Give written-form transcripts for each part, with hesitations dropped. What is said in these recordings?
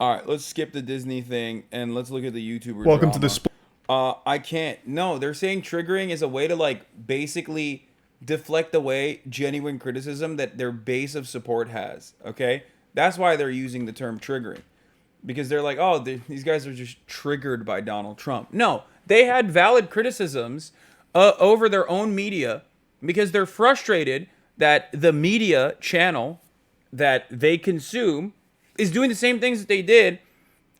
All right, let's skip the Disney thing and let's look at the YouTuber Welcome to drama. the I can't. No, they're saying triggering is a way to like basically deflect away genuine criticism that their base of support has. Okay, that's why they're using the term triggering, because they're like, oh, these guys are just triggered by Donald Trump. No, they had valid criticisms over their own media because they're frustrated that the media channel that they consume is doing the same things that they did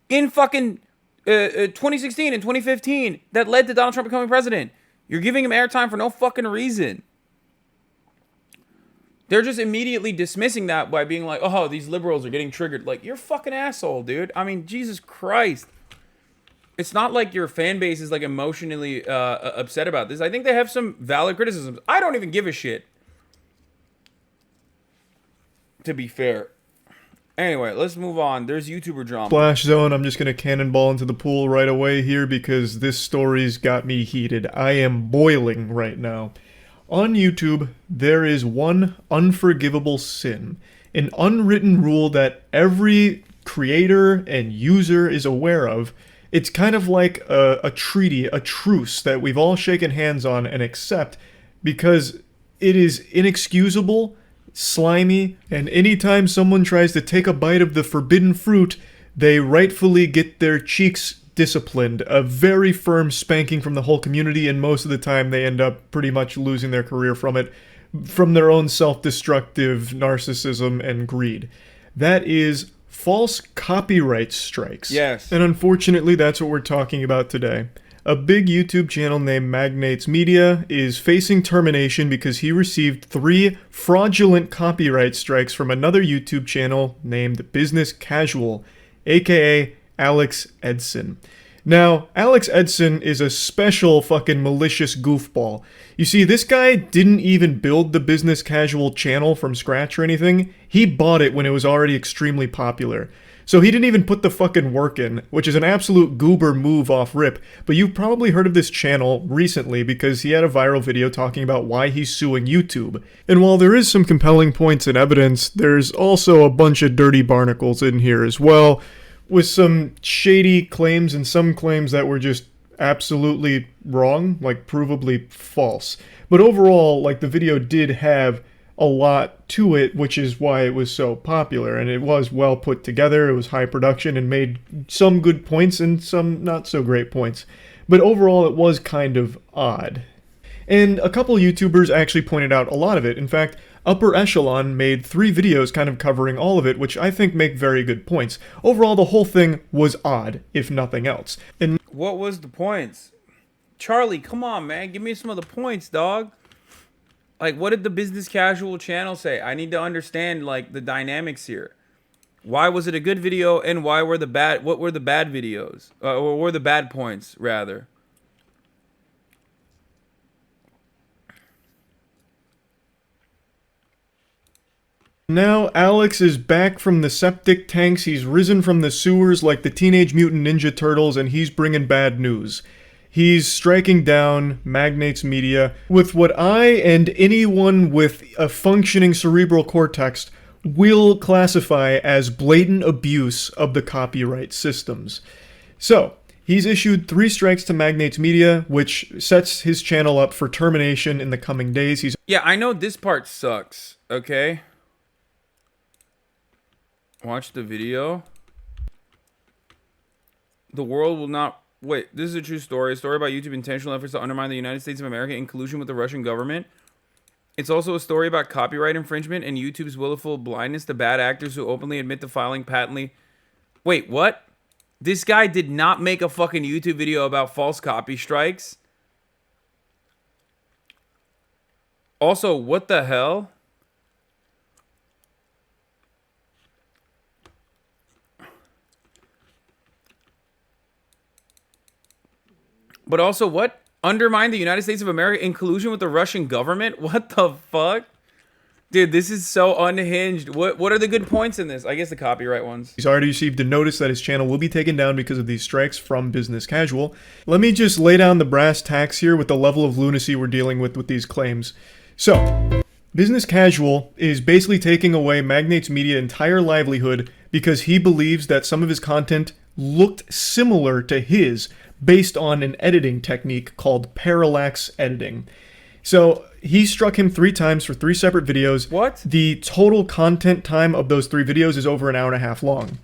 in fucking 2016 and 2015 that led to Donald Trump becoming president. You're giving him airtime for no fucking reason. They're just immediately dismissing that by being like, oh, these liberals are getting triggered. Like, you're a fucking asshole, dude. I mean, Jesus Christ. It's not like your fan base is like emotionally upset about this. I think they have some valid criticisms. I don't even give a shit, to be fair. Anyway, let's move on. There's YouTuber drama. splash zone. I'm just gonna cannonball into the pool right away here because this story's got me heated. I am boiling right now. On YouTube, there is one unforgivable sin, an unwritten rule that every creator and user is aware of. It's kind of like a treaty, a truce that we've all shaken hands on and accept because it is inexcusable, slimy, and anytime someone tries to take a bite of the forbidden fruit, they rightfully get their cheeks disciplined, a very firm spanking from the whole community, and most of the time they end up pretty much losing their career from it, from their own self-destructive narcissism and greed. That is false copyright strikes. Yes. And unfortunately, that's what we're talking about today. A big YouTube channel named Magnates Media is facing termination because he received 3 fraudulent copyright strikes from another YouTube channel named Business Casual, aka Alex Edson. Now, Alex Edson is a special fucking malicious goofball. You see, this guy didn't even build the Business Casual channel from scratch or anything. He bought it when it was already extremely popular. So he didn't even put the fucking work in, which is an absolute goober move off rip. But you've probably heard of this channel recently because he had a viral video talking about why he's suing YouTube. And while there is some compelling points and evidence, there's also a bunch of dirty barnacles in here as well, with some shady claims and some claims that were just absolutely wrong, like provably false. But overall, like, the video did have a lot to it, which is why it was so popular, and it was well put together. It was high production and made some good points and some not so great points, but overall it was kind of odd. And a couple YouTubers actually pointed out a lot of it. In fact, Upper Echelon made 3 videos kind of covering all of it, which I think make very good points. Overall, the whole thing was odd, if nothing else. And What was the points? Charlie, come on, man. Give me some of the points, dog. Like, what did the Business Casual channel say? I need to understand, like, the dynamics here. Why was it a good video, and why were the bad? What were the bad videos? Or were the bad points, rather? now Alex is back from the septic tanks. He's risen from the sewers like the Teenage Mutant Ninja Turtles, and he's bringing bad news. He's striking down Magnates Media with what I and anyone with a functioning cerebral cortex will classify as blatant abuse of the copyright systems. So, he's issued 3 strikes to Magnates Media, which sets his channel up for termination in the coming days. Yeah, I know this part sucks, okay? Watch the video. The world will not... Wait, this is a true story. A story about YouTube intentional efforts to undermine the United States of America in collusion with the Russian government. It's also a story about copyright infringement and YouTube's willful blindness to bad actors who openly admit to filing patently... Wait, what? This guy did not make a fucking YouTube video about false copy strikes? Also, what the hell? But also, what? Undermine the United States of America in collusion with the Russian government? What the fuck? Dude, this is so unhinged. What are the good points in this? I guess the copyright ones. He's already received a notice that his channel will be taken down because of these strikes from Business Casual. Let me just lay down the brass tacks here with the level of lunacy we're dealing with these claims. So, Business Casual is basically taking away Magnates Media's entire livelihood because he believes that some of his content looked similar to his based on an editing technique called parallax editing. So he struck him 3 times for 3 separate videos. What? The total content time of those 3 videos is over an hour and a half long.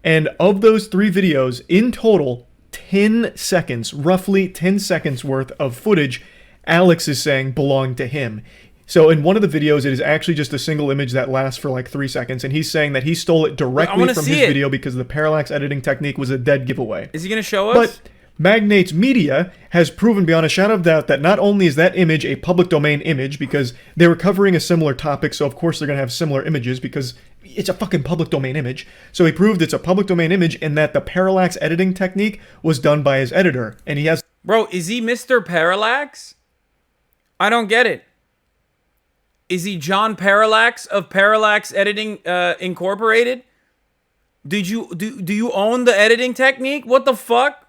And of those 3 videos, in total, 10 seconds, roughly 10 seconds worth of footage, Alex is saying belonged to him. So in one of the videos, it is actually just a single image that lasts for like 3 seconds, and he's saying that he stole it directly from his video because the parallax editing technique was a dead giveaway. Is he going to show us? But Magnates Media has proven beyond a shadow of doubt that not only is that image a public domain image, because they were covering a similar topic, so of course they're going to have similar images because it's a fucking public domain image. So he proved it's a public domain image and that the parallax editing technique was done by his editor. And he has... Bro, is he Mr. Parallax? I don't get it. Is he John Parallax of Parallax Editing Incorporated? Do you own the editing technique? What the fuck?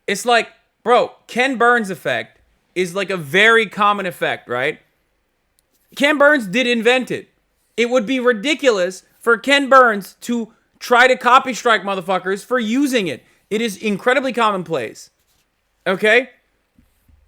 It's like, bro, Ken Burns effect is like a very common effect, right? Ken Burns did invent it. It would be ridiculous for Ken Burns to try to copy strike motherfuckers for using it. It is incredibly commonplace. Okay?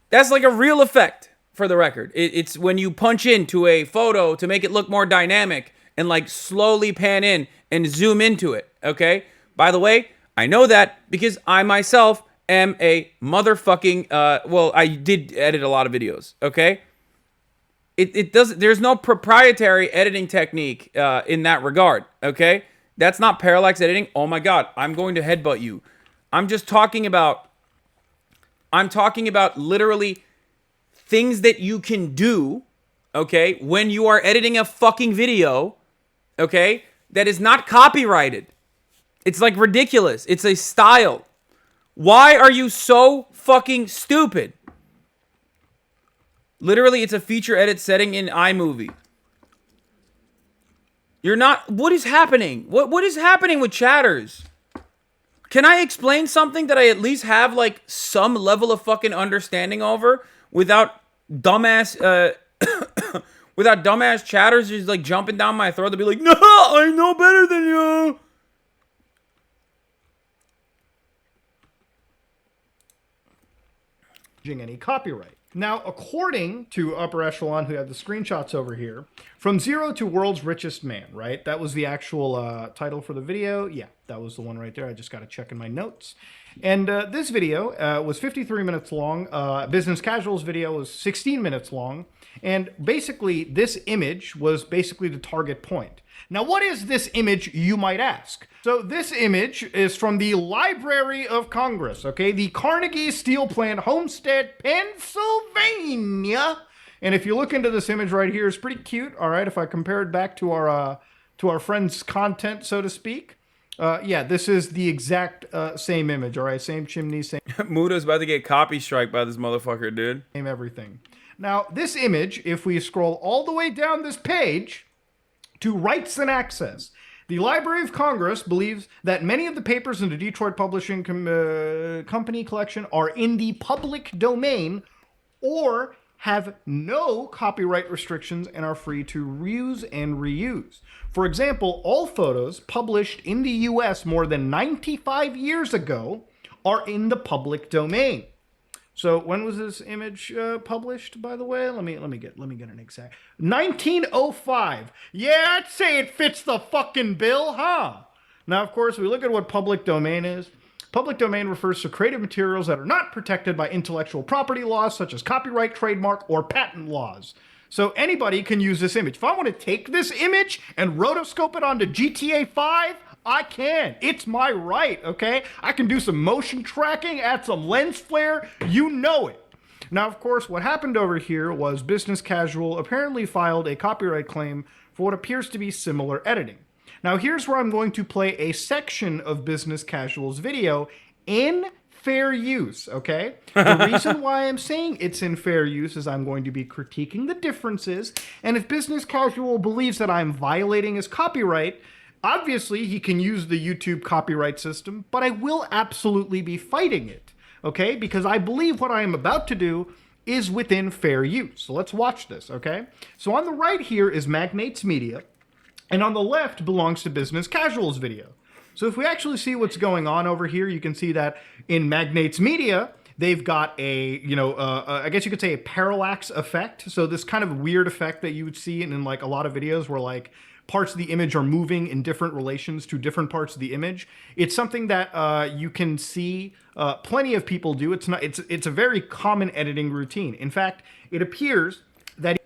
That's like a real effect, for the record. It's when you punch into a photo to make it look more dynamic and like slowly pan in and zoom into it. Okay? By the way, I know that because I myself am a motherfucking well, I did edit a lot of videos, okay? It doesn't, there's no proprietary editing technique in that regard, okay? That's not parallax editing. Oh my god, I'm going to headbutt you. I'm talking about literally things that you can do, okay, when you are editing a fucking video, okay, that is not copyrighted. It's like ridiculous. It's a style. Why are you so fucking stupid? Literally, it's a feature edit setting in iMovie. You're not... What is happening? What is happening with chatters? Can I explain something that I at least have, like, some level of fucking understanding over without dumbass... without dumbass chatters just, like, jumping down my throat to be like, no, I know better than you. Any copyright. Now, according to Upper Echelon, who had the screenshots over here, From Zero to World's Richest Man, right? That was the actual title for the video. Yeah, that was the one right there. I just got to check in my notes. And this video was 53 minutes long. Business Casual's video was 16 minutes long. And basically, this image was basically the target point. Now, what is this image, you might ask? So this image is from the Library of Congress, okay? The Carnegie Steel Plant, Homestead, Pennsylvania. And if you look into this image right here, it's pretty cute, all right? If I compare it back to our friend's content, so to speak. Yeah, this is the exact same image, all right? Same chimney, same... Muda's about to get copy strike by this motherfucker, dude. Same everything. Now, this image, if we scroll all the way down this page... to rights and access. The Library of Congress believes that many of the papers in the Detroit Publishing Company collection are in the public domain or have no copyright restrictions and are free to reuse and reuse. For example, all photos published in the US more than 95 years ago are in the public domain. So when was this image published, by the way? Let me get an exact. 1905. Yeah, I'd say it fits the fucking bill, huh? Now, of course, we look at what public domain is. Public domain refers to creative materials that are not protected by intellectual property laws, such as copyright, trademark, or patent laws. So anybody can use this image. If I want to take this image and rotoscope it onto GTA 5, I can. It's my right, okay? I can do some motion tracking, add some lens flare, you know it. Now, of course, what happened over here was Business Casual apparently filed a copyright claim for what appears to be similar editing. Now, here's where I'm going to play a section of Business Casual's video in fair use, okay? The reason why I'm saying it's in fair use is I'm going to be critiquing the differences, and if Business Casual believes that I'm violating his copyright, obviously, he can use the YouTube copyright system, but I will absolutely be fighting it, okay? Because I believe what I am about to do is within fair use. So let's watch this, okay? So on the right here is Magnates Media, and on the left belongs to business casual's video. So if we actually see what's going on over here, you can see that in Magnates Media, they've got a, I guess you could say a parallax effect. So this kind of weird effect that you would see in like a lot of videos where like parts of the image are moving in different relations to different parts of the image. It's something that you can see plenty of people do. It's a very common editing routine. In fact, it appears that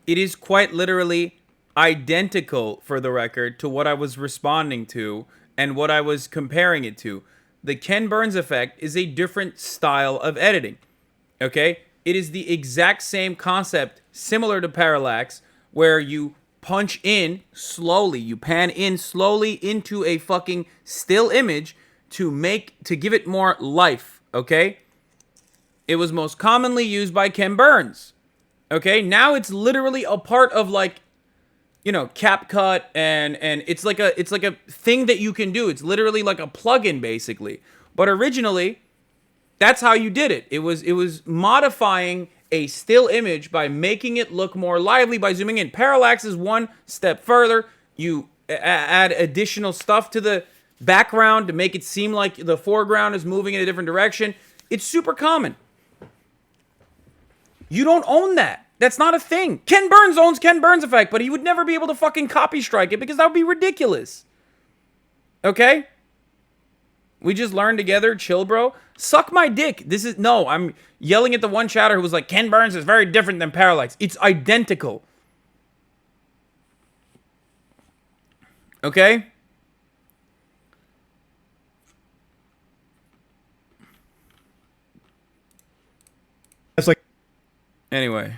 it is quite literally identical, for the record, to what I was responding to and what I was comparing it to. The Ken Burns effect is a different style of editing, okay? It is the exact same concept, similar to parallax, where you punch in slowly, you pan in slowly into a fucking still image to give it more life, okay? It was most commonly used by Ken Burns, okay? Now it's literally a part of like, CapCut, and it's like a thing that you can do. It's literally like a plugin basically. But originally, that's how you did it. It was modifying a still image by making it look more lively by zooming in. Parallax is one step further. You add additional stuff to the background to make it seem like the foreground is moving in a different direction. It's super common. You don't own that. That's not a thing. Ken Burns owns Ken Burns effect, but he would never be able to fucking copy strike it because that would be ridiculous. Okay? We just learned together. Chill, bro. Suck my dick. I'm yelling at the one chatter who was like, Ken Burns is very different than parallax. It's identical. Okay? it's like Anyway.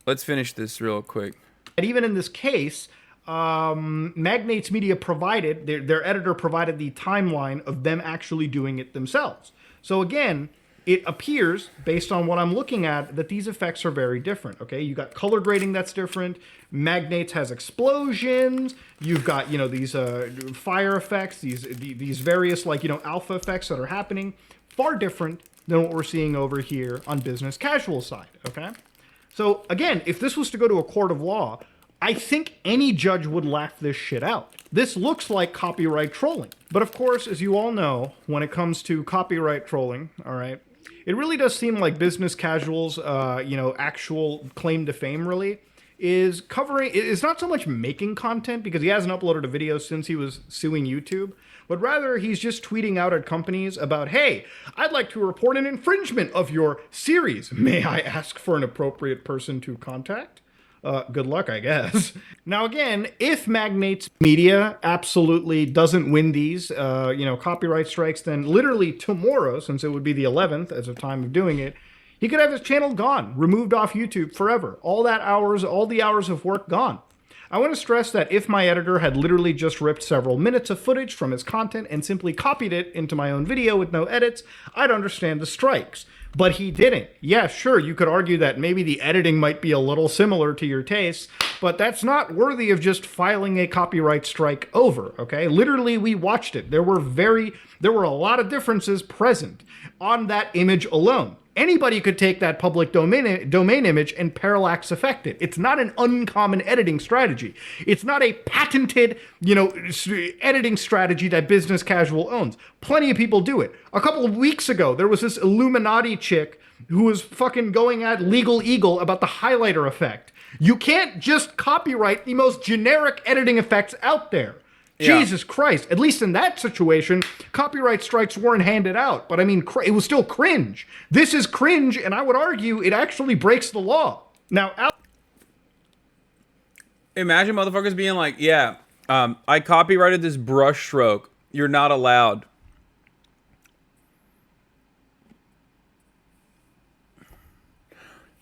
Let's finish this real quick. And even in this case, Magnates Media provided, their editor provided the timeline of them actually doing it themselves. So again, it appears, based on what I'm looking at, that these effects are very different, okay? You got color grading that's different. Magnates has explosions. You've got, these fire effects, these various, alpha effects that are happening. Far different than what we're seeing over here on business casual side, okay? So again, if this was to go to a court of law, I think any judge would laugh this shit out. This looks like copyright trolling. But of course, as you all know, when it comes to copyright trolling, all right, it really does seem like business casual's, actual claim to fame really is not so much making content, because he hasn't uploaded a video since he was suing YouTube, but rather he's just tweeting out at companies about, hey, I'd like to report an infringement of your series. May I ask for an appropriate person to contact? Good luck, I guess. Now, again, if Magnates Media absolutely doesn't win these, copyright strikes, then literally tomorrow, since it would be the 11th as of time of doing it, he could have his channel gone, removed off YouTube forever. All the hours of work gone. I want to stress that if my editor had literally just ripped several minutes of footage from his content and simply copied it into my own video with no edits, I'd understand the strikes. But he didn't. Yeah, sure, you could argue that maybe the editing might be a little similar to your tastes, but that's not worthy of just filing a copyright strike over, okay? Literally, we watched it. There were a lot of differences present on that image alone. Anybody could take that public domain image and parallax affect it. It's not an uncommon editing strategy. It's not a patented, editing strategy that business casual owns. Plenty of people do it. A couple of weeks ago, there was this Illuminati chick who was fucking going at Legal Eagle about the highlighter effect. You can't just copyright the most generic editing effects out there. Yeah. Jesus Christ. At least in that situation, copyright strikes weren't handed out. But I mean, it was still cringe. This is cringe, and I would argue it actually breaks the law. Now, imagine motherfuckers being like, yeah, I copyrighted this brush stroke. You're not allowed.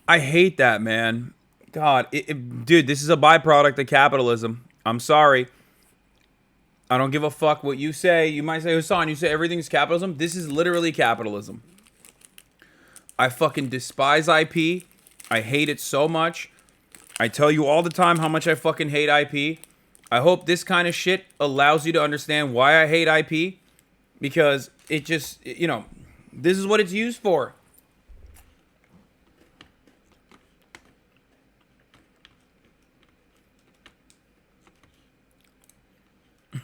I hate that, man. God, dude, this is a byproduct of capitalism. I'm sorry. I don't give a fuck what you say. You might say, Hasan, you say everything's capitalism. This is literally capitalism. I fucking despise IP. I hate it so much. I tell you all the time how much I fucking hate IP. I hope this kind of shit allows you to understand why I hate IP. Because it just, this is what it's used for.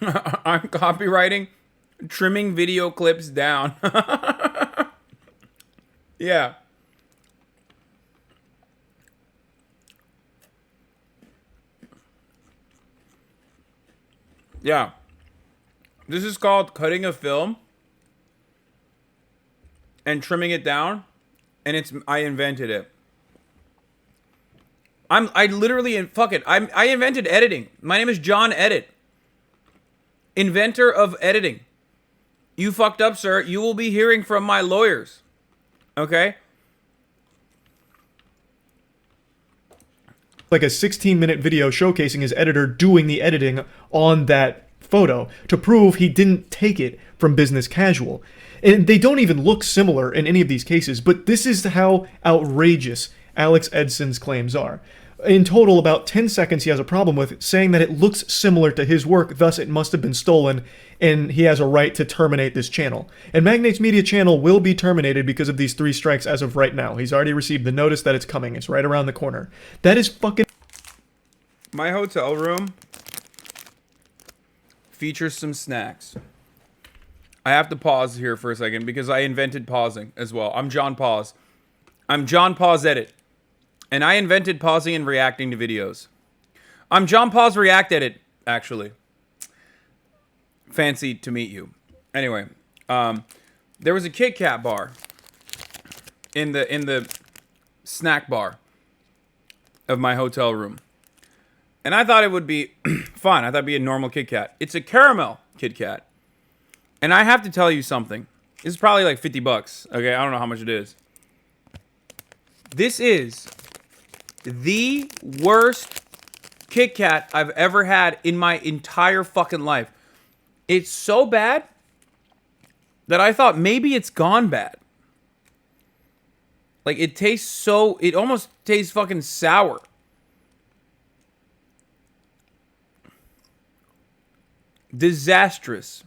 I'm copywriting trimming video clips down. Yeah. Yeah. This is called cutting a film and trimming it down, and I invented it. I literally fuck it. I invented editing. My name is John Edit. Inventor of editing. You fucked up, sir. You will be hearing from my lawyers. Okay? Like a 16-minute video showcasing his editor doing the editing on that photo to prove he didn't take it from Business Casual. And they don't even look similar in any of these cases, but this is how outrageous Alex Edson's claims are. In total, about 10 seconds he has a problem with, saying that it looks similar to his work, thus it must have been stolen, and he has a right to terminate this channel. And Magnate's Media channel will be terminated because of these 3 strikes as of right now. He's already received the notice that it's coming. It's right around the corner. That is fucking... My hotel room features some snacks. I have to pause here for a second because I invented pausing as well. I'm John Pause. I'm John Pause Edit. And I invented pausing and reacting to videos. I'm John Pause React Edit, actually. Fancy to meet you. Anyway, there was a Kit Kat bar in the snack bar of my hotel room. And I thought it would be fun. I thought it'd be a normal Kit Kat. It's a caramel Kit Kat. And I have to tell you something. This is probably like $50. Okay, I don't know how much it is. This is the worst Kit Kat I've ever had in my entire fucking life. It's so bad that I thought maybe it's gone bad. Like, it tastes so... It almost tastes fucking sour. Disastrous.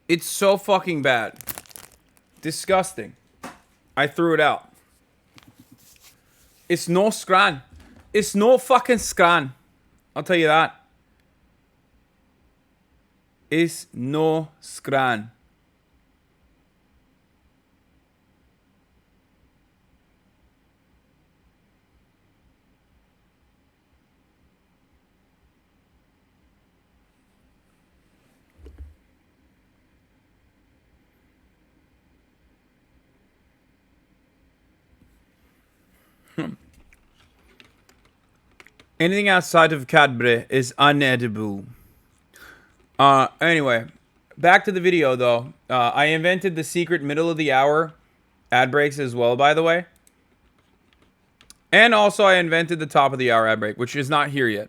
It's so fucking bad. Disgusting. I threw it out. It's no scran. It's no fucking scran. I'll tell you that. It's no scran. Anything outside of Cadbury is unedible. Anyway, back to the video though. I invented the secret middle of the hour ad breaks as well, by the way. And also I invented the top of the hour ad break, which is not here yet.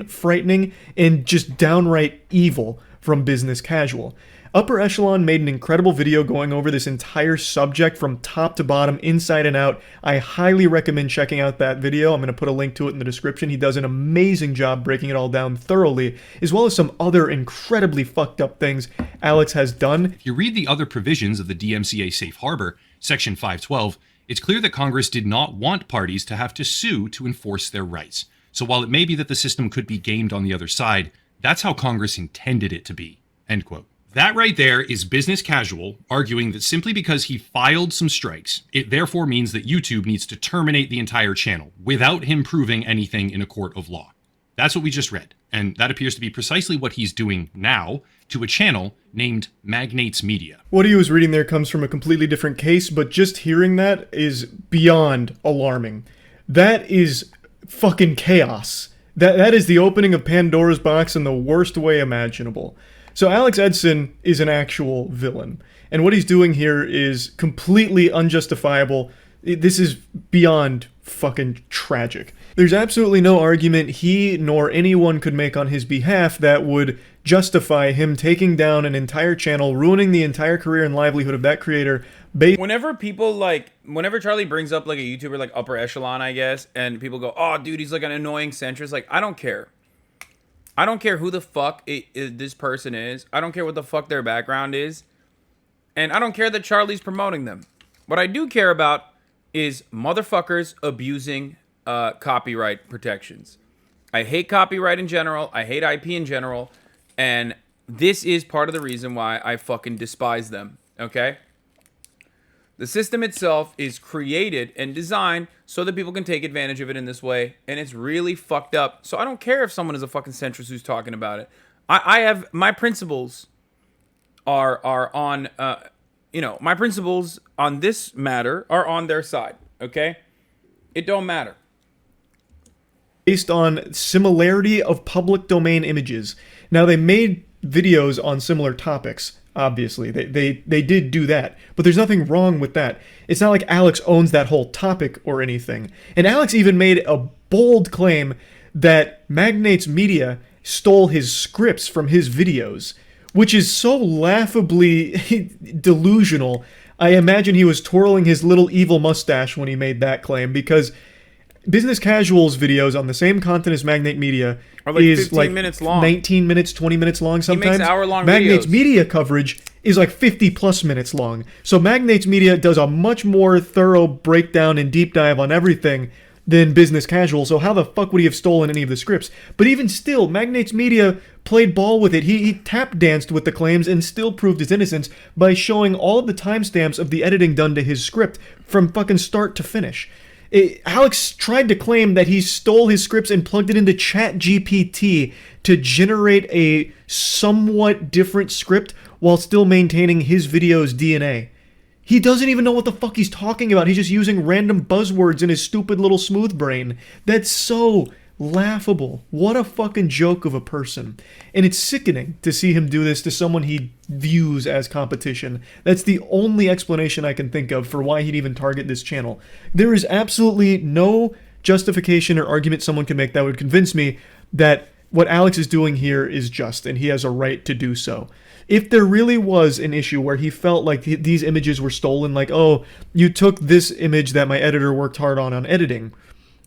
Frightening and just downright evil from Business Casual. Upper Echelon made an incredible video going over this entire subject from top to bottom, inside and out. I highly recommend checking out that video. I'm going to put a link to it in the description. He does an amazing job breaking it all down thoroughly, as well as some other incredibly fucked up things Alex has done. If you read the other provisions of the DMCA Safe Harbor, Section 512, it's clear that Congress did not want parties to have to sue to enforce their rights. So while it may be that the system could be gamed on the other side, that's how Congress intended it to be. End quote. That right there is Business Casual arguing that simply because he filed some strikes, it therefore means that YouTube needs to terminate the entire channel without him proving anything in a court of law. That's what we just read, and that appears to be precisely what he's doing now to a channel named Magnate's Media. What he was reading there comes from a completely different case, but just hearing that is beyond alarming. That is fucking chaos. That is the opening of Pandora's box in the worst way imaginable. So Alex Edson is an actual villain, and what he's doing here is completely unjustifiable. This is beyond fucking tragic. There's absolutely no argument he nor anyone could make on his behalf that would justify him taking down an entire channel, ruining the entire career and livelihood of that creator. Whenever Charlie brings up like a YouTuber like Upper Echelon, I guess, and people go, oh dude, he's like an annoying centrist, like, I don't care. I don't care who the fuck this person is. I don't care what the fuck their background is. And I don't care that Charlie's promoting them. What I do care about is motherfuckers abusing copyright protections. I hate copyright in general. I hate IP in general. And this is part of the reason why I fucking despise them. Okay? The system itself is created and designed so that people can take advantage of it in this way. And it's really fucked up. So I don't care if someone is a fucking centrist who's talking about it. I have my principles are on my principles on this matter are on their side, okay? It don't matter. Based on similarity of public domain images. Now, they made videos on similar topics, obviously. They did do that, but there's nothing wrong with that. It's not like Alex owns that whole topic or anything. And Alex even made a bold claim that Magnates Media stole his scripts from his videos, which is so laughably delusional. I imagine he was twirling his little evil mustache when he made that claim, because Business Casual's videos on the same content as Magnate Media are like is 15 like minutes long. 19 minutes, 20 minutes long sometimes. He makes hour-long Magnate's videos. Media coverage is like 50 plus minutes long. So Magnate's Media does a much more thorough breakdown and deep dive on everything than Business Casual, so how the fuck would he have stolen any of the scripts? But even still, Magnates Media played ball with it. He tap danced with the claims and still proved his innocence by showing all of the timestamps of the editing done to his script from fucking start to finish. Alex tried to claim that he stole his scripts and plugged it into ChatGPT to generate a somewhat different script while still maintaining his video's DNA. He doesn't even know what the fuck he's talking about. He's just using random buzzwords in his stupid little smooth brain. That's so laughable. What a fucking joke of a person. And it's sickening to see him do this to someone he views as competition. That's the only explanation I can think of for why he'd even target this channel. There is absolutely no justification or argument someone can make that would convince me that what Alex is doing here is just, and he has a right to do so. If there really was an issue where he felt like these images were stolen, like, oh, you took this image that my editor worked hard on editing,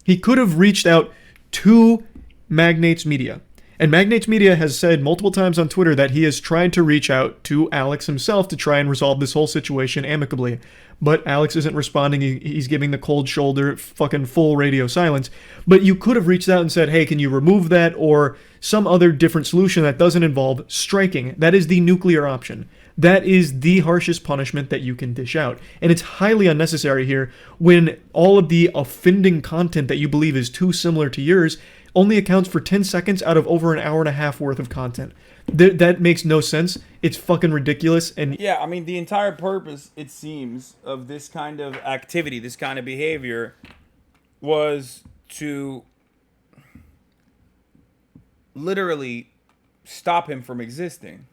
he could have reached out to Magnates Media. And Magnates Media has said multiple times on Twitter that he has tried to reach out to Alex himself to try and resolve this whole situation amicably. But Alex isn't responding. He's giving the cold shoulder, fucking full radio silence. But you could have reached out and said, hey, can you remove that, or some other different solution that doesn't involve striking. That is the nuclear option. That is the harshest punishment that you can dish out. And it's highly unnecessary here when all of the offending content that you believe is too similar to yours only accounts for 10 seconds out of over an hour and a half worth of content. That makes no sense. It's fucking ridiculous. And yeah, I mean, the entire purpose, it seems, of this kind of activity, this kind of behavior, was to literally stop him from existing.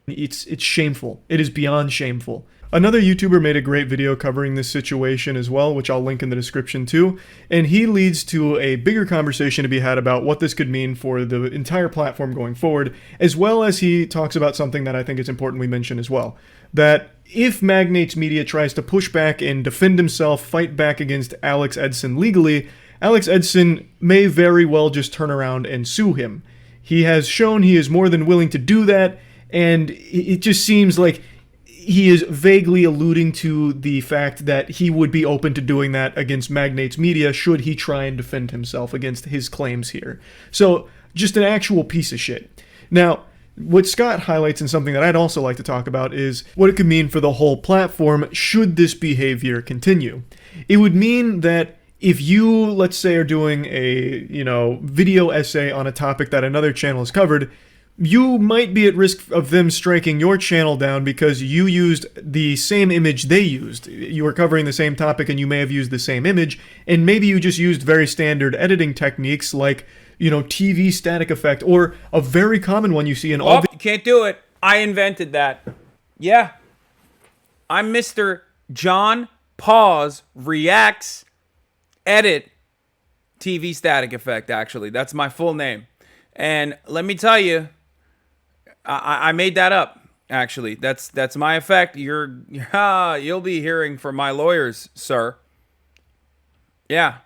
It's shameful. It is beyond shameful. Another YouTuber made a great video covering this situation as well, which I'll link in the description too, and he leads to a bigger conversation to be had about what this could mean for the entire platform going forward, as well as he talks about something that I think is important we mention as well, that if Magnates Media tries to push back and defend himself, fight back against Alex Edson legally, Alex Edson may very well just turn around and sue him. He has shown he is more than willing to do that, and it just seems like he is vaguely alluding to the fact that he would be open to doing that against Magnates Media should he try and defend himself against his claims here. So, just an actual piece of shit. Now, what Scott highlights, and something that I'd also like to talk about, is what it could mean for the whole platform should this behavior continue. It would mean that if you, let's say, are doing a, video essay on a topic that another channel has covered, you might be at risk of them striking your channel down because you used the same image they used. You were covering the same topic and you may have used the same image, and maybe you just used very standard editing techniques like, TV static effect, or a very common one you see in all... You can't do it. I invented that. Yeah. I'm Mr. John Pause Reacts Edit TV static effect, actually. That's my full name. And let me tell you, I made that up, actually. That's my effect. You'll be hearing from my lawyers, sir. Yeah.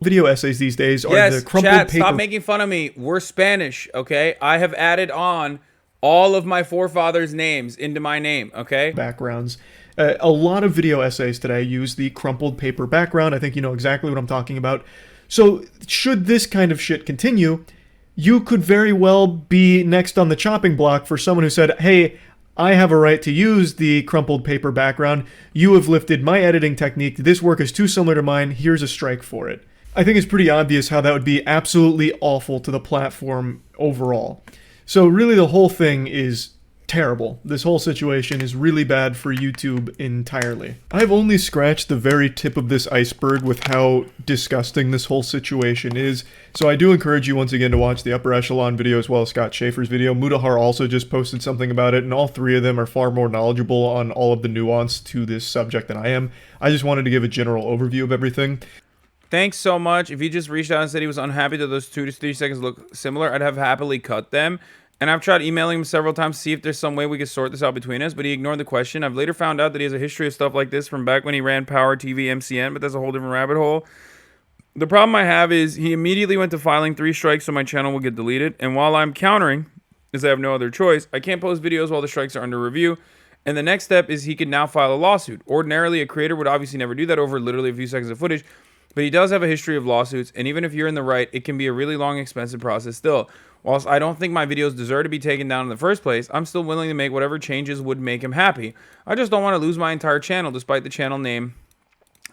Video essays these days are yes, the crumpled chat, paper. stop making fun of me. We're Spanish, okay? I have added on all of my forefathers' names into my name, okay? backgrounds. A lot of video essays today use the crumpled paper background. I think you know exactly what I'm talking about. So should this kind of shit continue, you could very well be next on the chopping block for someone who said, hey, I have a right to use the crumpled paper background. You have lifted my editing technique. This work is too similar to mine. Here's a strike for it. I think it's pretty obvious how that would be absolutely awful to the platform overall. So really the whole thing is terrible. This whole situation is really bad for YouTube entirely. I've only scratched the very tip of this iceberg with how disgusting this whole situation is, so I do encourage you once again to watch the Upper Echelon video as well as Scott Schaefer's video. Mudahar also just posted something about it, and all three of them are far more knowledgeable on all of the nuance to this subject than I am. I just wanted to give a general overview of everything. Thanks so much. If he just reached out and said he was unhappy that those 2 to 3 seconds look similar, I'd have happily cut them. And I've tried emailing him several times to see if there's some way we could sort this out between us, but he ignored the question. I've later found out that he has a history of stuff like this from back when he ran Power TV MCN, but that's a whole different rabbit hole. The problem I have is he immediately went to filing 3 strikes so my channel will get deleted. And while I'm countering, as I have no other choice, I can't post videos while the strikes are under review. And the next step is he could now file a lawsuit. Ordinarily, a creator would obviously never do that over literally a few seconds of footage, but he does have a history of lawsuits, and even if you're in the right, it can be a really long, expensive process still. Whilst I don't think my videos deserve to be taken down in the first place, I'm still willing to make whatever changes would make him happy. I just don't want to lose my entire channel despite the channel name.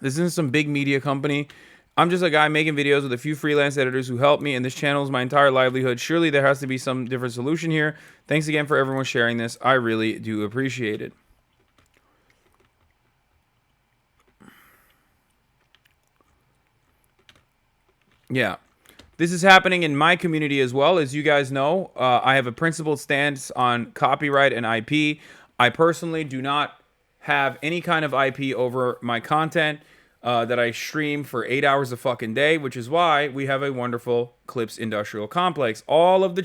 This isn't some big media company. I'm just a guy making videos with a few freelance editors who help me, and this channel is my entire livelihood. Surely there has to be some different solution here. Thanks again for everyone sharing this. I really do appreciate it. Yeah. This is happening in my community as well. As you guys know, I have a principled stance on copyright and IP. I personally do not have any kind of IP over my content that I stream for 8 hours a fucking day, which is why we have a wonderful Clips Industrial Complex. All of the